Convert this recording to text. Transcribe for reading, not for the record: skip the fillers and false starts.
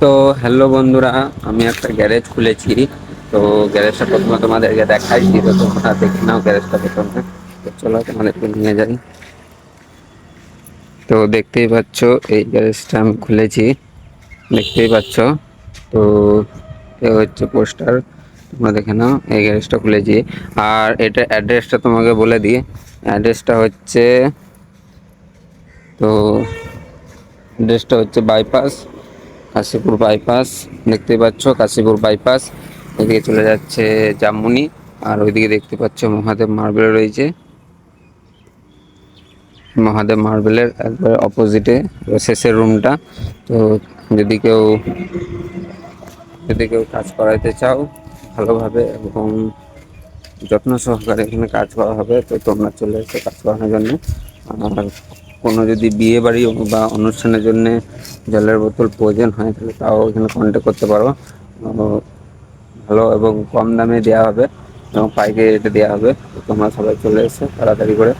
তো হ্যালো বন্ধুরা, আমি একটা গ্যারেজ খুলেছি। তো গ্যারেজটা প্রথমে তোমাদেরকে দেখাই, তো তোমরা দেখে নাও গ্যারেজটা প্রথমে। তো চলো তোমাদেরকে নিয়ে যাই। তো দেখতেই পাচ্ছ এই গ্যারেজটা আমি খুলেছি, দেখতেই পাচ্ছ। তো এ হচ্ছে পোস্টার, তোমরা দেখে নাও। এই গ্যারেজটা খুলেছি, আর এটা অ্যাড্রেসটা তোমাকে বলে দিই। অ্যাড্রেসটা হচ্ছে, তো অ্যাড্রেসটা হচ্ছে বাইপাস, কাশীপুর বাইপাস। দেখতেই পাচ্ছ কাশীপুর বাইপাস। এদিকে চলে যাচ্ছে জামমুনি, আর ওইদিকে দেখতে পাচ্ছ মহাদেব মার্বেল রয়েছে। মহাদেব মার্বেলের একবার অপোজিটে শেষের রুমটা। তো যদি কেউ যদি কেউ কাজ করাইতে চাও ভালোভাবে এবং যত্ন সহকারে এখানে কাজ করা হবে, তো তোমরা চলে এসে কাজ করানোর জন্য। আর কোনো যদি বিয়ে বাড়ি বা অনুষ্ঠানের জন্য জলের বোতল প্রয়োজন হয়, তাহলে তাও এখানে কন্ট্যাক্ট করতে পারো। ভালো এবং কম দামে দেওয়া হবে এবং পাইকারি রেটে দেওয়া হবে। তো তোমরা সবাই চলে এসে তাড়াতাড়ি করে